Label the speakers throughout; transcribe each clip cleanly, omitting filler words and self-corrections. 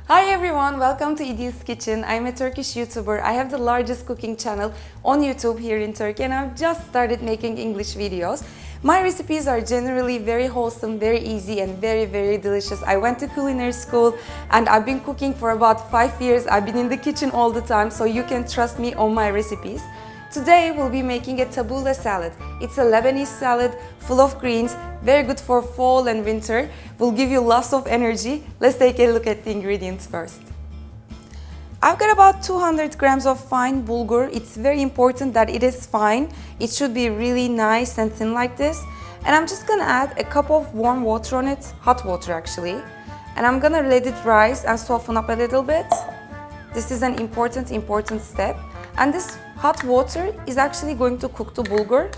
Speaker 1: Hi everyone, welcome to Idil's Kitchen. I'm a Turkish YouTuber. I have the largest cooking channel on YouTube here in Turkey and I've just started making English videos. My recipes are generally very wholesome, very easy and very delicious. I went to culinary school and I've been cooking for about 5 years. I've been in the kitchen all the time, so you can trust me on my recipes. Today we'll be making a tabbouleh salad. It's a Lebanese salad full of greens, very good for fall and winter. Will give you lots of energy. Let's take a look at the ingredients first. I've got about 200 grams of fine bulgur. It's very important that it is fine. It should be really nice and thin like this. And I'm just gonna add a cup of warm water on it, hot water actually. And I'm gonna let it rise and soften up a little bit. This is an important step. And this hot water is actually going to cook the bulgur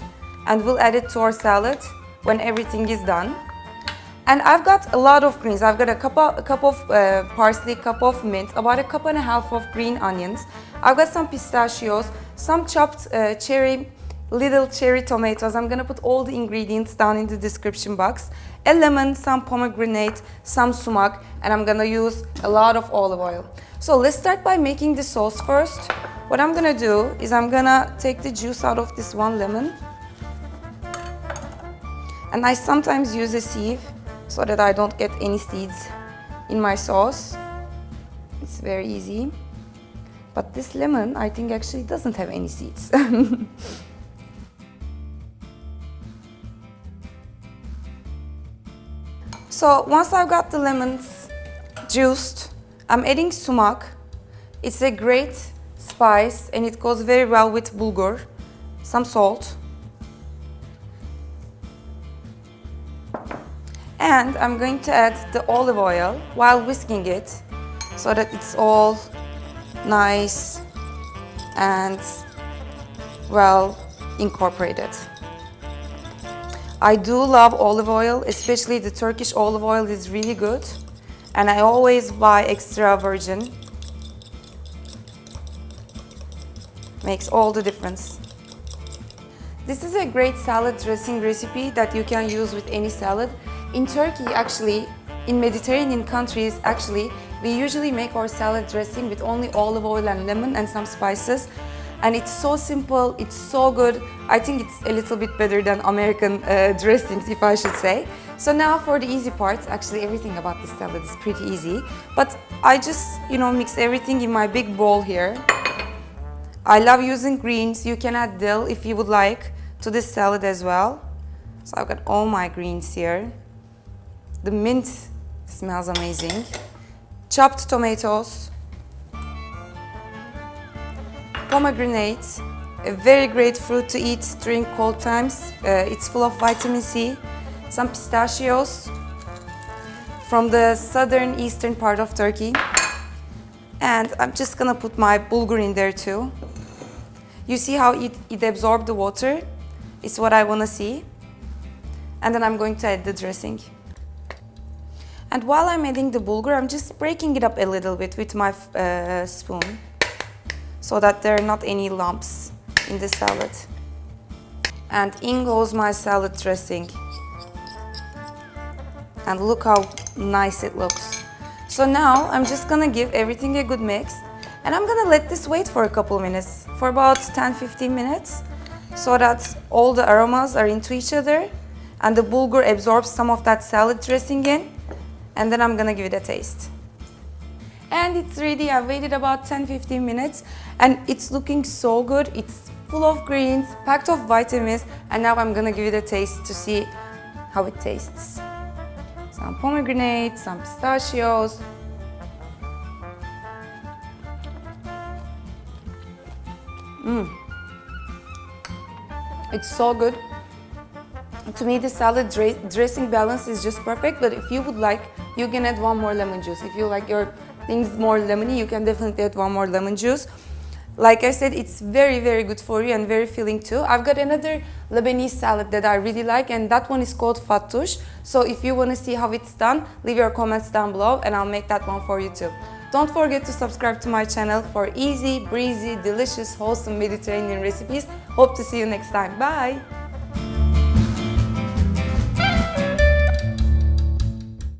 Speaker 1: and we'll add it to our salad when everything is done. And I've got a lot of greens. I've got a cup of parsley, cup of mint, about a cup and a half of green onions. I've got some pistachios, some chopped little cherry tomatoes. I'm gonna put all the ingredients down in the description box. A lemon, some pomegranate, some sumac, and I'm gonna use a lot of olive oil. So let's start by making the sauce first. What I'm gonna do is I'm gonna take the juice out of this one lemon. And I sometimes use a sieve so that I don't get any seeds in my sauce. It's very easy. But this lemon, I think, actually doesn't have any seeds. So once I've got the lemons juiced, I'm adding sumac. It's a great spice and it goes very well with bulgur. Some salt. And I'm going to add the olive oil while whisking it so that it's all nice and well incorporated. I do love olive oil, especially the Turkish olive oil is really good. And I always buy extra virgin. Makes all the difference. This is a great salad dressing recipe that you can use with any salad. In Turkey, actually, in Mediterranean countries, actually, we usually make our salad dressing with only olive oil and lemon and some spices. And it's so simple, it's so good. I think it's a little bit better than American dressings, if I should say. So now for the easy part, actually everything about this salad is pretty easy. But I just, mix everything in my big bowl here. I love using greens. You can add dill if you would like to this salad as well. So I've got all my greens here. The mint smells amazing. Chopped tomatoes. Pomegranate, a very great fruit to eat during cold times. It's full of vitamin C. Some pistachios from the southern eastern part of Turkey. And I'm just gonna put my bulgur in there too. You see how it absorbed the water? It's what I wanna see. And then I'm going to add the dressing. And while I'm adding the bulgur, I'm just breaking it up a little bit with my spoon so that there are not any lumps in the salad. And in goes my salad dressing. And look how nice it looks. So now I'm just gonna give everything a good mix and I'm gonna let this wait for a couple minutes, for about 10-15 minutes, so that all the aromas are into each other and the bulgur absorbs some of that salad dressing in, and then I'm gonna give it a taste. And it's ready. I waited about 10-15 minutes and it's looking so good. It's full of greens, packed of vitamins, and now I'm gonna give it a taste to see how it tastes. Some pomegranate, some pistachios. It's so good. To me, the salad dressing balance is just perfect, but if you would like, you can add one more lemon juice. If you like your things more lemony, you can definitely add one more lemon juice. Like I said, it's very good for you and very filling too. I've got another Lebanese salad that I really like, and that one is called fattoush. So if you want to see how it's done, leave your comments down below and I'll make that one for you too. Don't forget to subscribe to my channel for easy, breezy, delicious, wholesome Mediterranean recipes. Hope to see you next time. Bye!